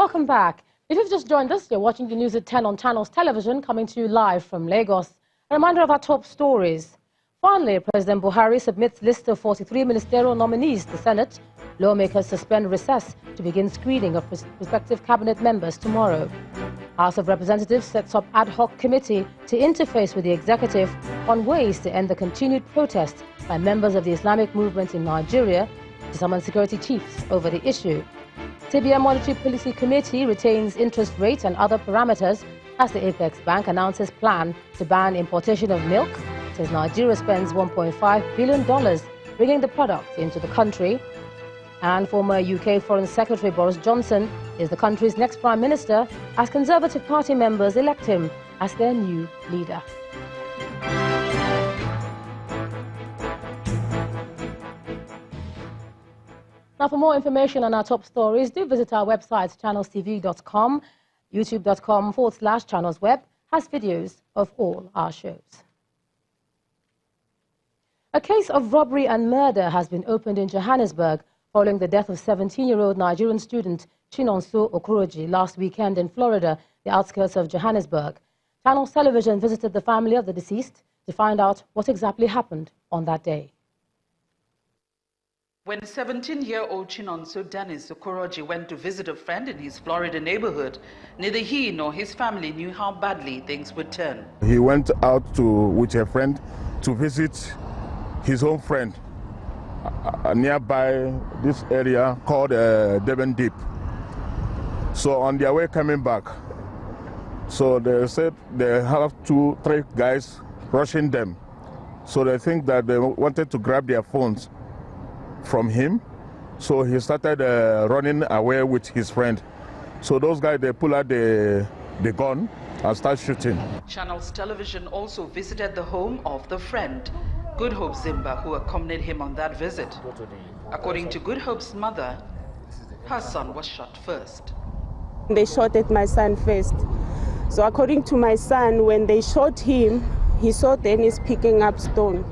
Welcome back. If you've just joined us, you're watching the news at 10 on Channels Television, coming to you live from Lagos. A reminder of our top stories. Finally, President Buhari submits list of 43 ministerial nominees to Senate. Lawmakers suspend recess to begin screening of prospective cabinet members tomorrow. House of Representatives sets up ad hoc committee to interface with the executive on ways to end the continued protest by members of the Islamic movement in Nigeria to summon security chiefs over the issue. CBN Monetary Policy Committee retains interest rates and other parameters as the Apex Bank announces plan to ban importation of milk, says Nigeria spends $1.5 billion bringing the product into the country. And former UK Foreign Secretary Boris Johnson is the country's next Prime Minister as Conservative Party members elect him as their new leader. Now, for more information on our top stories, do visit our website, channelstv.com. youtube.com/channelsweb has videos of all our shows. A case of robbery and murder has been opened in Johannesburg following the death of 17-year-old Nigerian student Chinonso Okoroji last weekend in Florida, the outskirts of Johannesburg. Channels Television visited the family of the deceased to find out what exactly happened on that day. When 17-year-old Chinonso Dennis Okoroji went to visit a friend in his Florida neighborhood, neither he nor his family knew how badly things would turn. He went out with a friend to visit his own friend nearby this area called Devon Deep. So on their way coming back, so they said they have 2-3 guys rushing them. So they think that they wanted to grab their phones from him, so he started running away with his friend. So those guys, they pull out the gun and start shooting. Channels Television also visited the home of the friend, Good Hope Zimba, who accompanied him on that visit. According to Good Hope's mother, her son was shot first. They shot at my son first. So according to my son, when they shot him, he saw Dennis picking up stone,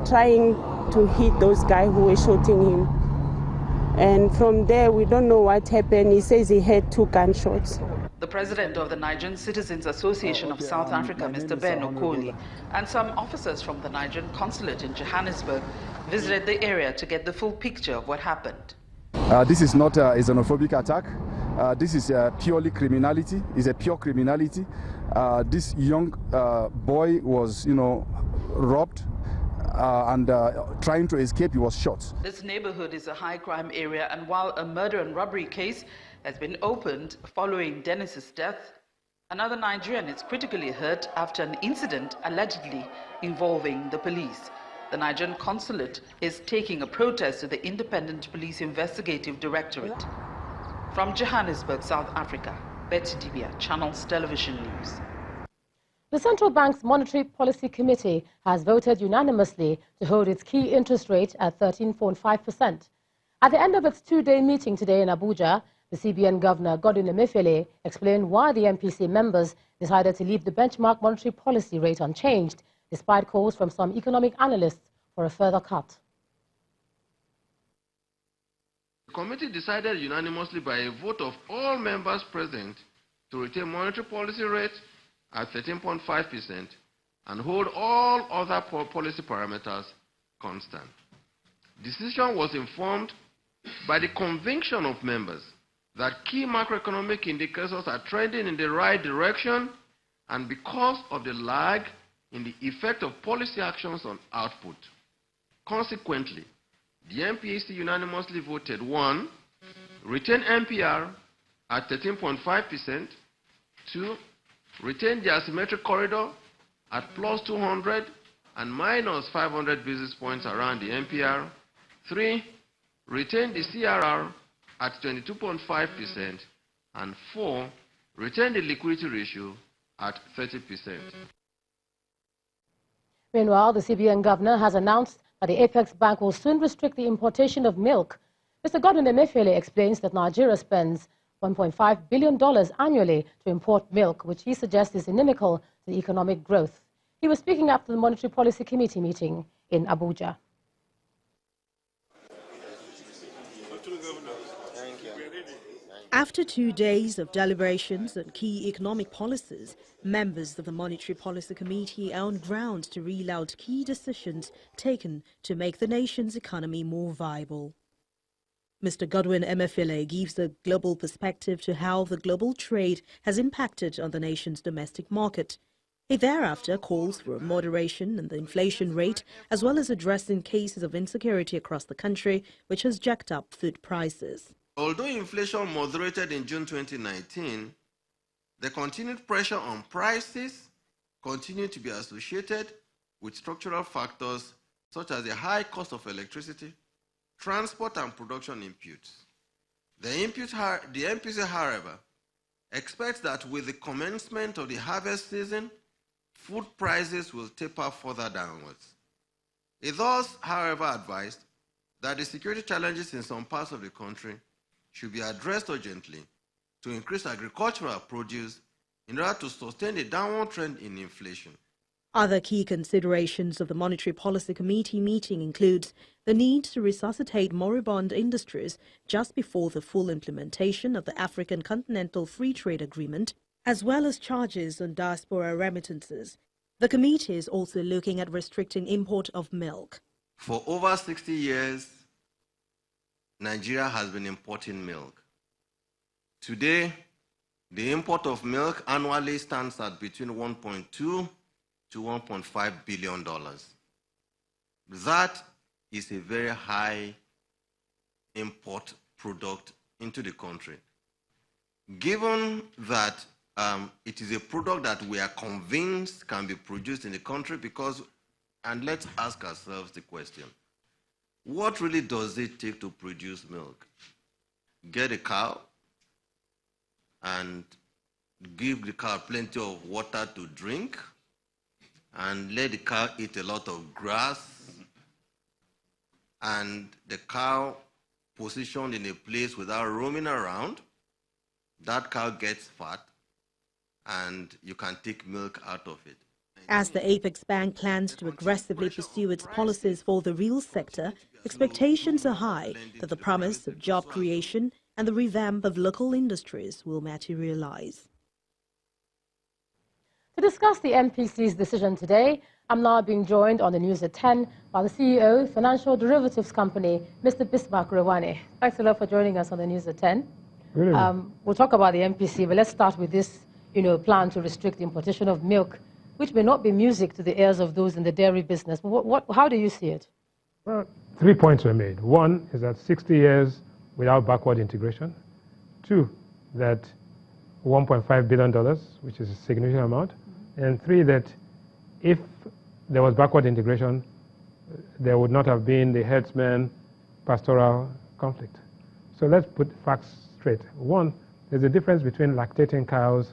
trying to hit those guys who were shooting him. And from there, we don't know what happened. He says he had 2 gunshots. The president of the Nigerian Citizens Association of South Africa, Mr. Ben Okoli, and some officers from the Nigerian consulate in Johannesburg visited the area to get the full picture of what happened. This is not a xenophobic attack. This is purely criminality. It's a pure criminality. This young boy was, robbed. And trying to escape, he was shot. This neighborhood is a high crime area, and while a murder and robbery case has been opened following Dennis's death, another Nigerian is critically hurt after an incident allegedly involving the police. The Nigerian consulate is taking a protest to the Independent Police Investigative Directorate. From Johannesburg, South Africa, Betty Dibia, Channels Television News. The Central Bank's Monetary Policy Committee has voted unanimously to hold its key interest rate at 13.5%. At the end of its 2-day meeting today in Abuja, the CBN Governor, Godwin Emefiele, explained why the MPC members decided to leave the benchmark monetary policy rate unchanged, despite calls from some economic analysts for a further cut. The committee decided unanimously by a vote of all members present to retain monetary policy rate at 13.5% and hold all other policy parameters constant. Decision was informed by the conviction of members that key macroeconomic indicators are trending in the right direction and because of the lag in the effect of policy actions on output. Consequently, the MPAC unanimously voted 1. Retain MPR at 13.5%, 2. Retain the asymmetric corridor at plus 200 and minus 500 basis points around the MPR. 3. Retain the CRR at 22.5%. And 4. Retain the liquidity ratio at 30%. Meanwhile, the CBN governor has announced that the Apex Bank will soon restrict the importation of milk. Mr. Godwin Emefiele explains that Nigeria spends $1.5 billion annually to import milk, which he suggests is inimical to the economic growth. He was speaking after the Monetary Policy Committee meeting in Abuja. After 2 days of deliberations on key economic policies, members of the Monetary Policy Committee are on ground to reel out key decisions taken to make the nation's economy more viable. Mr. Godwin Emefiele gives a global perspective to how the global trade has impacted on the nation's domestic market. He thereafter calls for moderation in the inflation rate, as well as addressing cases of insecurity across the country, which has jacked up food prices. Although inflation moderated in June 2019, the continued pressure on prices continued to be associated with structural factors such as the high cost of electricity, transport and production inputs. The MPC, however, expects that with the commencement of the harvest season, food prices will taper further downwards. It thus, however, advised that the security challenges in some parts of the country should be addressed urgently to increase agricultural produce in order to sustain a downward trend in inflation. Other key considerations of the Monetary Policy Committee meeting includes the need to resuscitate moribund industries just before the full implementation of the African Continental Free Trade Agreement, as well as charges on diaspora remittances. The committee is also looking at restricting import of milk. For over 60 years, Nigeria has been importing milk. Today, the import of milk annually stands at between $1.2 to $1.5 billion. That is a very high import product into the country. Given that it is a product that we are convinced can be produced in the country and let's ask ourselves the question, what really does it take to produce milk? Get a cow and give the cow plenty of water to drink and let the cow eat a lot of grass, and the cow positioned in a place without roaming around, that cow gets fat and you can take milk out of it. As the Apex Bank plans to aggressively pursue its policies for the real sector, expectations are high that the promise of job creation and the revamp of local industries will materialize. To discuss the MPC's decision today, I'm now being joined on the news at 10 by the CEO, Financial Derivatives Company, Mr. Bismarck Rewane. Thanks a lot for joining us on the news at 10. We'll talk about the MPC, but let's start with this, plan to restrict the importation of milk, which may not be music to the ears of those in the dairy business. How do you see it? Well, 3 points were made. One is that 60 years without backward integration. 2, that $1.5 billion, which is a significant amount. And 3, that if there was backward integration, there would not have been the herdsman pastoral conflict. So let's put facts straight. 1, there's a difference between lactating cows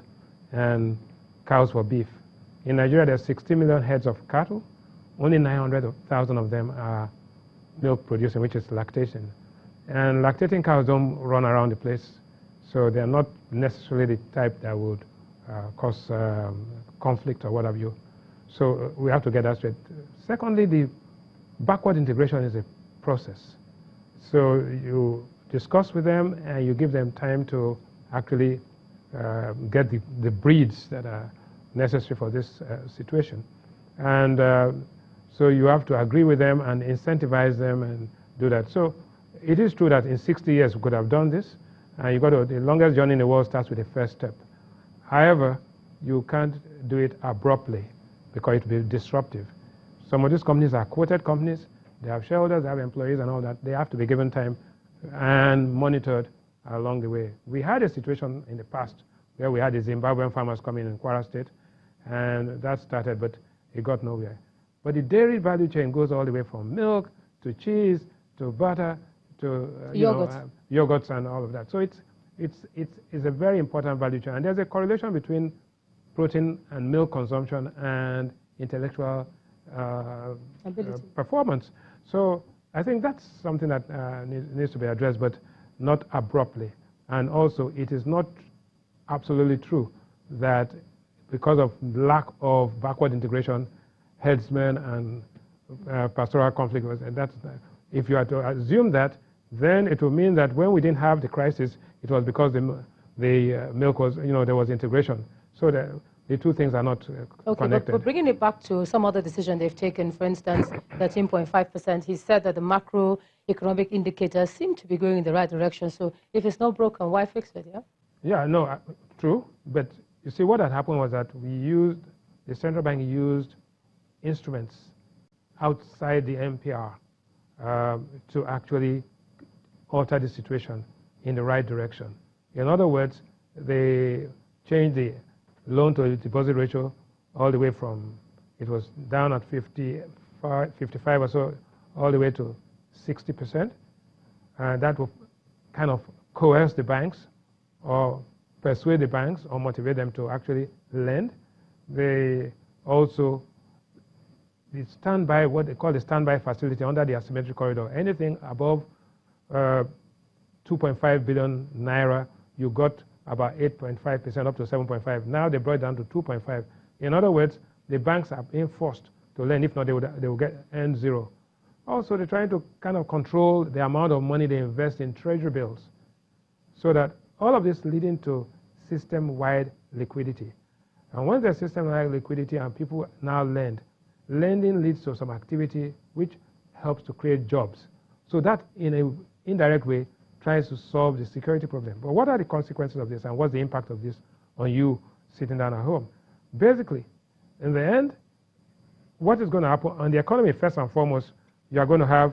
and cows for beef. In Nigeria, there's 60 million heads of cattle. Only 900,000 of them are milk producing, which is lactation. And lactating cows don't run around the place, so they're not necessarily the type that would cause conflict or what have you. So we have to get that straight. Secondly, the backward integration is a process. So you discuss with them and you give them time to actually get the breeds that are necessary for this situation. And so you have to agree with them and incentivize them and do that. So it is true that in 60 years we could have done this. The longest journey in the world starts with the first step. However, you can't do it abruptly because it will be disruptive. Some of these companies are quoted companies. They have shareholders, they have employees and all that. They have to be given time and monitored along the way. We had a situation in the past where we had the Zimbabwean farmers coming in Kwara State, and that started, but it got nowhere. But the dairy value chain goes all the way from milk to cheese to butter to yogurts and all of that. So it's a very important value chain, and there's a correlation between protein and milk consumption and intellectual performance. So I think that's something that needs to be addressed, but not abruptly. And also, it is not absolutely true that because of lack of backward integration, herdsmen and pastoral conflict, if you are to assume that, then it will mean that when we didn't have the crisis, it was because the milk was, there was integration. So the two things are not connected. But bringing it back to some other decision they've taken, for instance, 13.5%, he said that the macroeconomic indicators seem to be going in the right direction. So if it's not broken, why fix it, yeah? Yeah, no, true. But you see, what had happened was that the central bank used instruments outside the MPR to actually alter the situation in the right direction. In other words, they changed the loan to deposit ratio all the way from, it was down at 55 or so, all the way to 60%. And that will kind of coerce the banks or persuade the banks or motivate them to actually lend. They also, the standby, what they call the standby facility under the asymmetric corridor, anything above 2.5 billion naira, you got about 8.5% up to 7.5. Now they brought it down to 2.5. In other words, the banks are being forced to lend. If not, they will get end zero. Also, they're trying to kind of control the amount of money they invest in treasury bills, so that all of this leading to system-wide liquidity. And once there's system-wide liquidity and people now lend, lending leads to some activity which helps to create jobs. So that, in an indirect way, tries to solve the security problem. But what are the consequences of this, and what's the impact of this on you sitting down at home? Basically, in the end, what is going to happen on the economy, first and foremost, you are going to have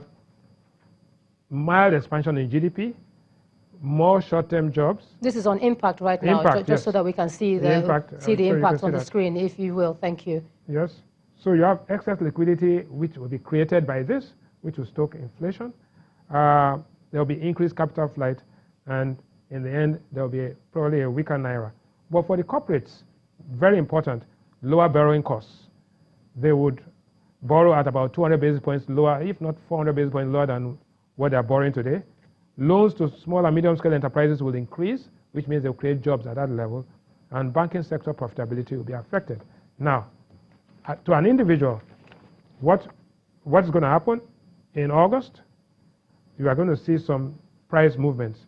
mild expansion in GDP, more short-term jobs. This is on impact right now, just yes. So that we can see the impact on the screen, if you will. Thank you. Yes. So you have excess liquidity, which will be created by this, which will stoke inflation. There will be increased capital flight, and in the end, there will be probably a weaker naira. But for the corporates, very important, lower borrowing costs. They would borrow at about 200 basis points lower, if not 400 basis points lower than what they are borrowing today. Loans to small and medium-scale enterprises will increase, which means they'll create jobs at that level, and banking sector profitability will be affected. Now, to an individual, what's going to happen in August? You are going to see some price movements.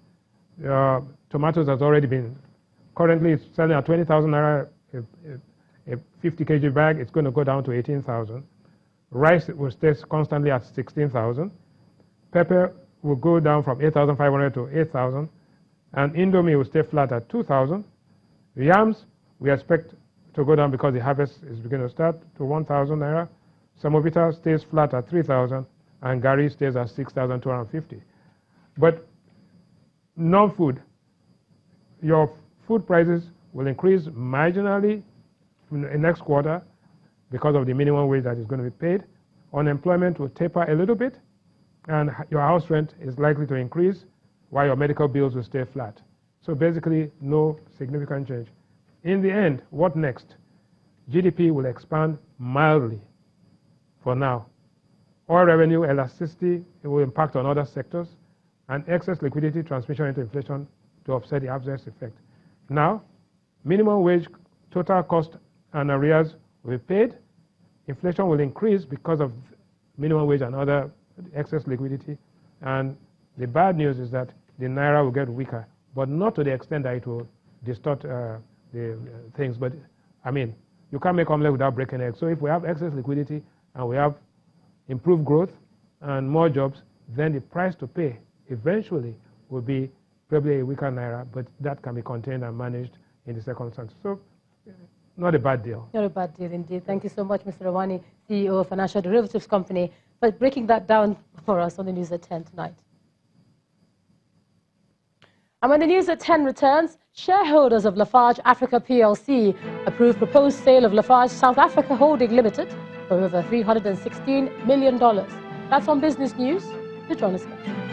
Tomatoes has already been, currently it's selling at 20,000 naira a 50 kg bag. It's going to go down to 18,000. Rice will stay constantly at 16,000. Pepper will go down from 8,500 to 8,000. And Indomie will stay flat at 2,000. Yams, we expect to go down because the harvest is beginning to start to 1,000 naira. Samovita stays flat at 3,000. And Gari stays at 6,250. But non-food, your food prices will increase marginally in the next quarter because of the minimum wage that is going to be paid. Unemployment will taper a little bit, and your house rent is likely to increase while your medical bills will stay flat. So basically, no significant change. In the end, what next? GDP will expand mildly for now. Oil revenue elasticity, it will impact on other sectors, and excess liquidity transmission into inflation to offset the adverse effect. Now, minimum wage, total cost, and arrears will be paid. Inflation will increase because of minimum wage and other excess liquidity. And the bad news is that the naira will get weaker, but not to the extent that it will distort the things. But I mean, you can't make omelette without breaking eggs. So if we have excess liquidity and we have improved growth and more jobs, then the price to pay eventually will be probably a weaker naira, but that can be contained and managed in the circumstances. So, not a bad deal. Not a bad deal indeed. Thank you so much, Mr. Rawani, CEO of Financial Derivatives Company, for breaking that down for us on the News at 10 tonight. And when the News at 10 returns, shareholders of Lafarge Africa PLC approved proposed sale of Lafarge South Africa Holding Limited for over $316 million. That's on Business News. To join us next.